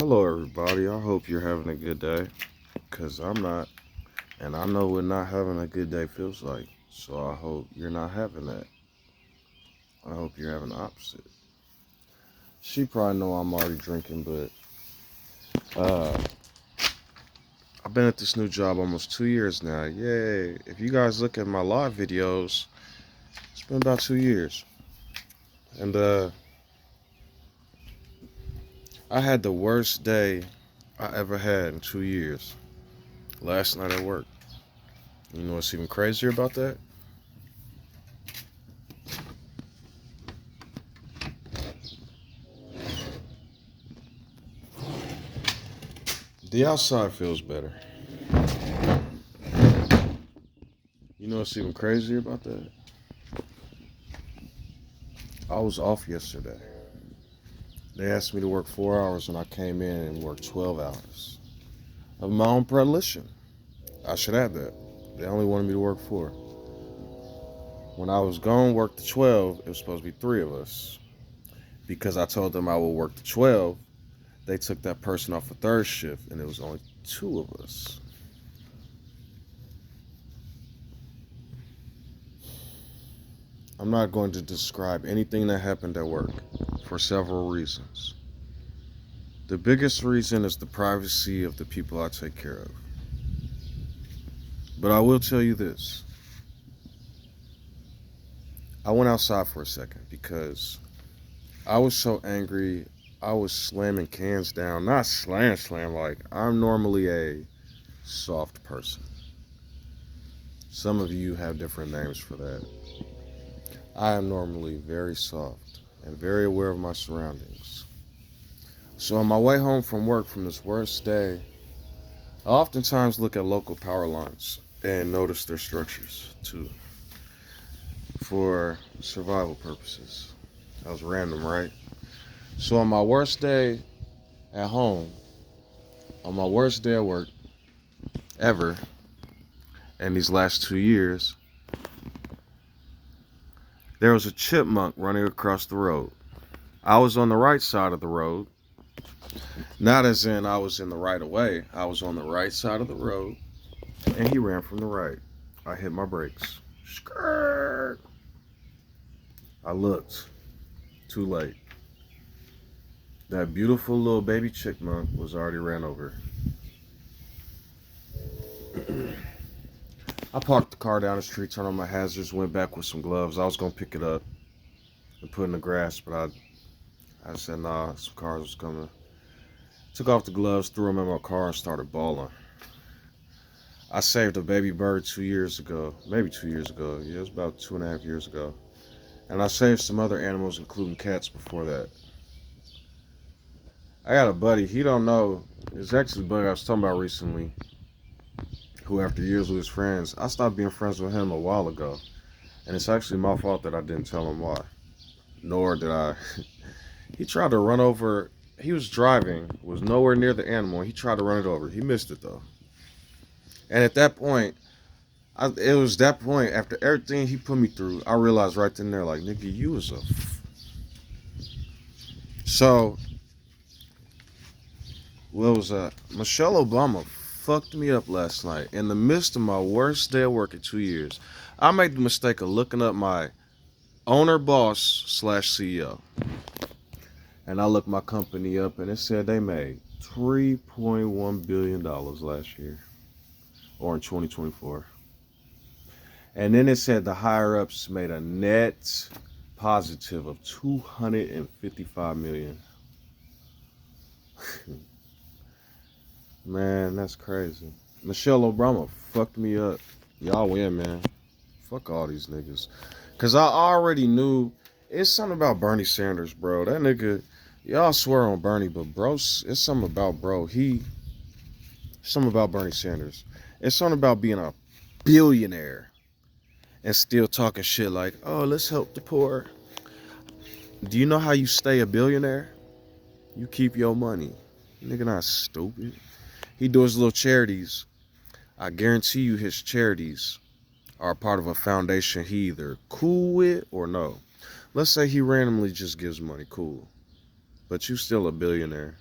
Hello, everybody. I hope you're having a good day, because I'm not, and I know what not having a good day feels like. So I hope you're not having that. I hope you're having the opposite. She probably know I'm already drinking, but I've been at this new job almost 2 years now. Yay! If you guys look at my live videos, it's been about 2 years, and I had the worst day I ever had in 2 years. Last night at work. You know what's even crazier about that? The outside feels better. You know what's even crazier about that? I was off yesterday. They asked me to work 4 hours and I came in and worked 12 hours. Of my own predilection. I should add that. They only wanted me to work 4. When I was going to work the 12, it was supposed to be 3 of us. Because I told them I would work the 12, they took that person off a third shift and it was only 2 of us. I'm not going to describe anything that happened at work for several reasons. The biggest reason is the privacy of the people I take care of. But I will tell you this. I went outside for a second because I was so angry. I was slamming cans down. Not slam, like I'm normally a soft person. Some of you have different names for that. I am normally very soft and very aware of my surroundings. So on my way home from work from this worst day, I oftentimes look at local power lines and notice their structures too, for survival purposes. That was random, right? So on my worst day at home, on my worst day at work ever, in these last 2 years, there was a chipmunk running across the road. I was on the right side of the road, not as in I was in the right of way. I was on the right side of the road, and he ran from the right. I hit my brakes. Skirt. I looked. Too late. That beautiful little baby chipmunk was already ran over. I parked the car down the street, turned on my hazards, went back with some gloves. I was gonna pick it up and put it in the grass, but I said nah, some cars was coming. Took off the gloves, threw them in my car, and started bawling. I saved a baby bird 2 years ago, maybe 2 years ago. Yeah, it was about 2.5 years ago. And I saved some other animals, including cats, before that. I got a buddy, he don't know, it's actually a buddy I was talking about recently, who after years with his friends, I stopped being friends with him a while ago. And it's actually my fault that I didn't tell him why. Nor did I. He tried to run over, he was driving, was nowhere near the animal, he tried to run it over. He missed it though. And at that point, it was that point, after everything he put me through, I realized right then and there, like, nigga, you was a... So, what was that? Michelle Obama fucked me up last night in the midst of my worst day at work in 2 years. I made the mistake of looking up my owner boss slash CEO. And I looked my company up and it said they made $3.1 billion last year. Or in 2024. And then it said the higher ups made a net positive of 255 million. Man, that's crazy. Michelle Obama fucked me up. Y'all win, man. Fuck all these niggas. Cause I already knew it's something about Bernie Sanders, bro. That nigga, y'all swear on Bernie, but bro, it's something about bro. Something about Bernie Sanders. It's something about being a billionaire and still talking shit like, oh, let's help the poor. Do you know how you stay a billionaire? You keep your money. Nigga not stupid. He does little charities. I guarantee you his charities are part of a foundation he either cool with or no. Let's say he randomly just gives money, cool. But you still a billionaire.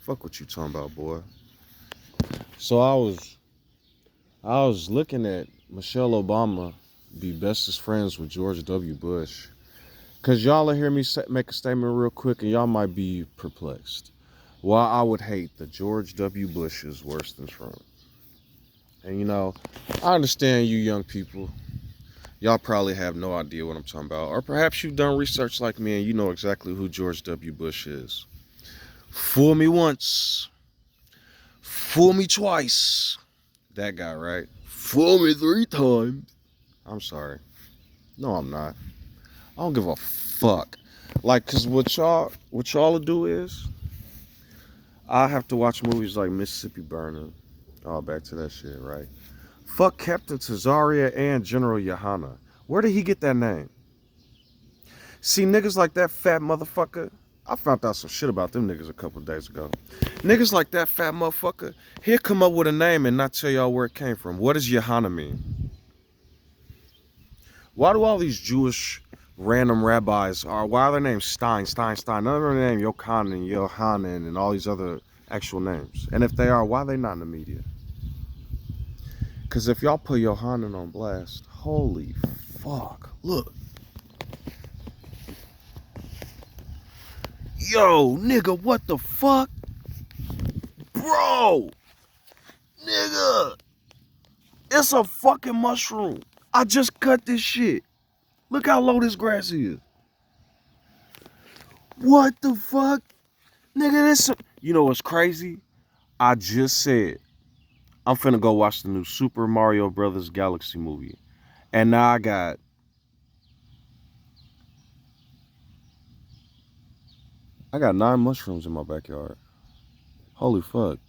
Fuck what you talking about, boy. So I was looking at Michelle Obama be bestest friends with George W. Bush. Cause y'all will hear me make a statement real quick and y'all might be perplexed. Why I would hate that George W. Bush is worse than Trump. And you know, I understand you young people. Y'all probably have no idea what I'm talking about. Or perhaps you've done research like me and you know exactly who George W. Bush is. Fool me once. Fool me twice. That guy, right? Fool me 3 times. I'm sorry. No, I'm not. I don't give a fuck. Like, cause what y'all will do is I have to watch movies like Mississippi Burning. Oh, back to that shit, right? Fuck Captain Tazaria and General Yohana. Where did he get that name? See, niggas like that fat motherfucker. I found out some shit about them niggas a couple of days ago. Niggas like that fat motherfucker, he'll come up with a name and not tell y'all where it came from. What does Yohana mean? Why do all these Jewish random rabbis why are their names Stein? None of their name Yochanan, Yohanan, and all these other actual names. And if they are, why are they not in the media? Because if y'all put Yohanan on blast, holy fuck. Look. Yo, nigga, what the fuck? Bro! Nigga! It's a fucking mushroom. I just cut this shit. Look how low this grass is. What the fuck? Nigga, this... You know what's crazy? I just said, I'm finna go watch the new Super Mario Brothers Galaxy movie. And now I got... I got 9 mushrooms in my backyard. Holy fuck.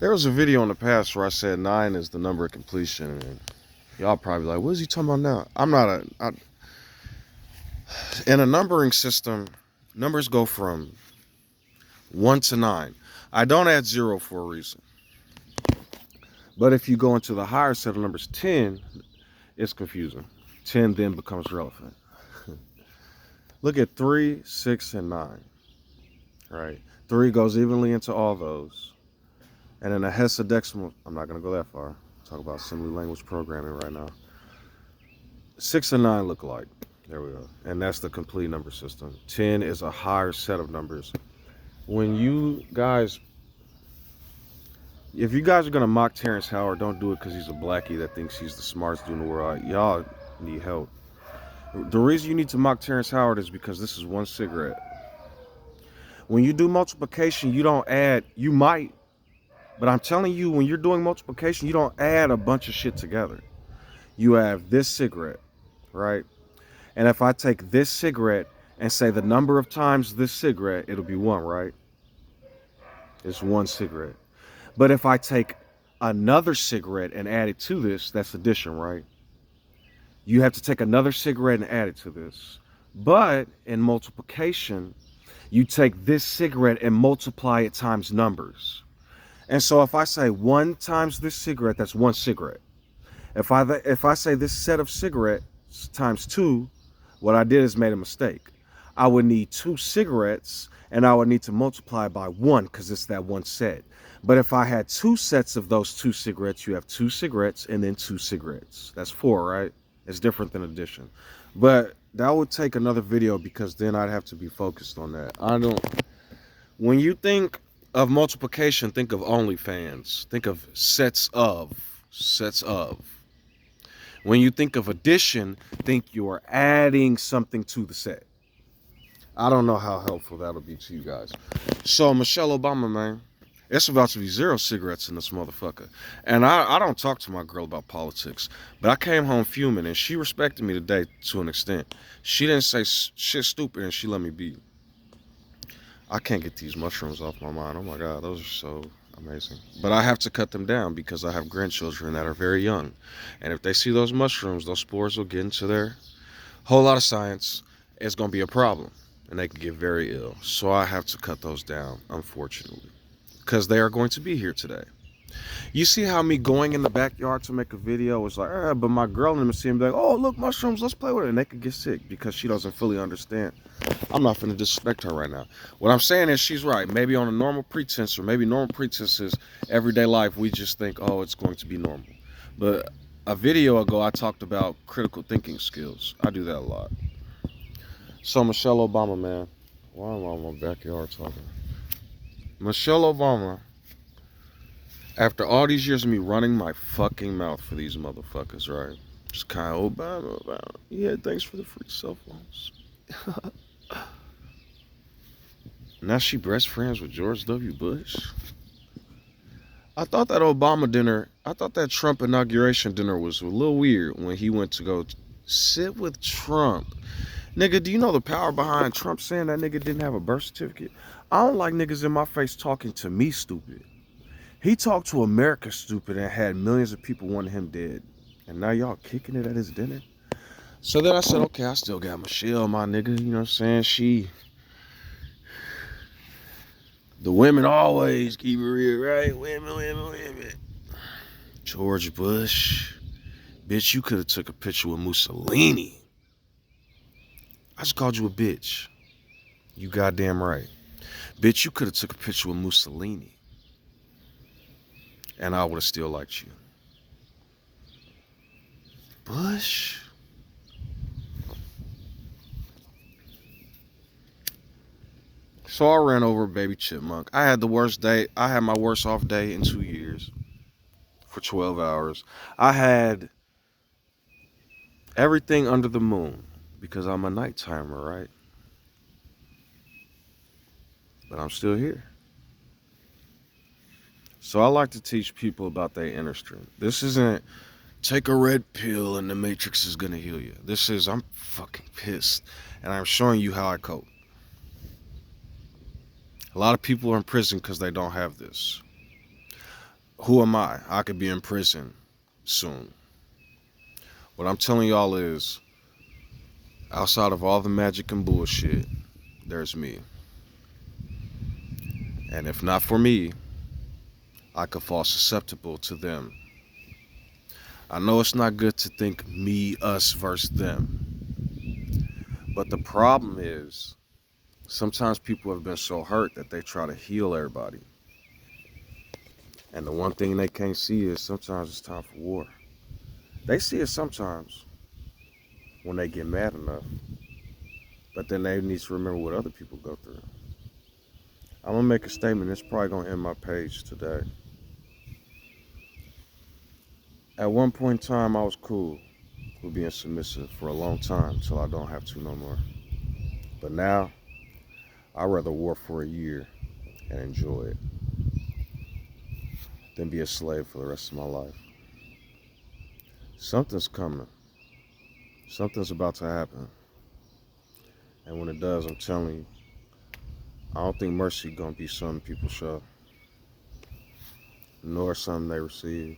There was a video in the past where I said 9 is the number of completion. And y'all probably like, what is he talking about now? I'm not in a numbering system, numbers go from 1 to 9. I don't add 0 for a reason. But if you go into the higher set of numbers, 10, it's confusing. 10 then becomes relevant. Look at 3, 6, and 9. Right? 3 goes evenly into all those. And in a hexadecimal, I'm not going to go that far. Talk about assembly language programming right now. 6 and 9 look alike. There we go. And that's the complete number system. 10 is a higher set of numbers. When you guys, if you guys are going to mock Terrence Howard, don't do it because he's a blackie that thinks he's the smartest dude in the world. Y'all need help. The reason you need to mock Terrence Howard is because this is one cigarette. When you do multiplication, you don't add, you might, but I'm telling you, when you're doing multiplication, you don't add a bunch of shit together. You have this cigarette, right? And if I take this cigarette and say the number of times this cigarette, it'll be 1, right? It's 1 cigarette. But if I take another cigarette and add it to this, that's addition, right? You have to take another cigarette and add it to this. But in multiplication, you take this cigarette and multiply it times numbers. And so if I say 1 times this cigarette, that's 1 cigarette. If I say this set of cigarettes times 2, what I did is made a mistake. I would need 2 cigarettes and I would need to multiply by 1 because it's that 1 set. But if I had 2 sets of those 2 cigarettes, you have 2 cigarettes and then 2 cigarettes. That's 4, right? It's different than addition. But that would take another video because then I'd have to be focused on that. When you think of multiplication, think of OnlyFans. Think of sets of. When you think of addition, think you're adding something to the set. I don't know how helpful that'll be to you guys. So Michelle Obama, man, it's about to be 0 cigarettes in this motherfucker. And I don't talk to my girl about politics, but I came home fuming and she respected me today to an extent. She didn't say shit stupid and she let me be. I can't get these mushrooms off my mind. Oh my God, those are so amazing. But I have to cut them down because I have grandchildren that are very young. And if they see those mushrooms, those spores will get into their whole lot of science. It's going to be a problem and they can get very ill. So I have to cut those down, unfortunately, because they are going to be here today. You see how me going in the backyard to make a video was like, but my girl in the see and be like, oh, look, mushrooms, let's play with it. And they could get sick because she doesn't fully understand. I'm not finna disrespect her right now. What I'm saying is she's right. Maybe on a normal pretense, or maybe normal pretenses, everyday life, we just think, oh, it's going to be normal. But a video ago, I talked about critical thinking skills. I do that a lot. So Michelle Obama, man. Why am I in my backyard talking? Michelle Obama, after all these years of me running my fucking mouth for these motherfuckers, right? Just kind of Obama. Yeah, thanks for the free cell phones. Now she best friends with George W. Bush. I thought that Trump inauguration dinner was a little weird when he went to go sit with Trump. Nigga, do you know the power behind Trump saying that nigga didn't have a birth certificate? I don't like niggas in my face talking to me stupid. He talked to America stupid and had millions of people wanting him dead. And now y'all kicking it at his dinner? So then I said, okay, I still got Michelle, my nigga. You know what I'm saying? The women always keep it real, right? Women. George Bush. Bitch, you could have took a picture with Mussolini. I just called you a bitch. You goddamn right. Bitch, you could have took a picture with Mussolini. And I would have still liked you. Bush? So I ran over a baby chipmunk. I had the worst day. I had my worst off day in 2 years for 12 hours. I had everything under the moon because I'm a night timer, right? But I'm still here. So I like to teach people about their inner strength. This isn't take a red pill and the matrix is gonna heal you. This is I'm fucking pissed and I'm showing you how I cope. A lot of people are in prison because they don't have this. Who am I? I could be in prison soon. What I'm telling y'all is, outside of all the magic and bullshit, there's me. And if not for me, I could fall susceptible to them. I know it's not good to think me, us versus them. But the problem is, sometimes people have been so hurt that they try to heal everybody. And the one thing they can't see is sometimes it's time for war. They see it sometimes when they get mad enough. But then they need to remember what other people go through. I'm going to make a statement. It's probably going to end my page today. At one point in time, I was cool with being submissive for a long time till I don't have to no more. But now, I'd rather war for a year and enjoy it than be a slave for the rest of my life. Something's coming. Something's about to happen. And when it does, I'm telling you, I don't think mercy gonna be something people show, nor something they receive.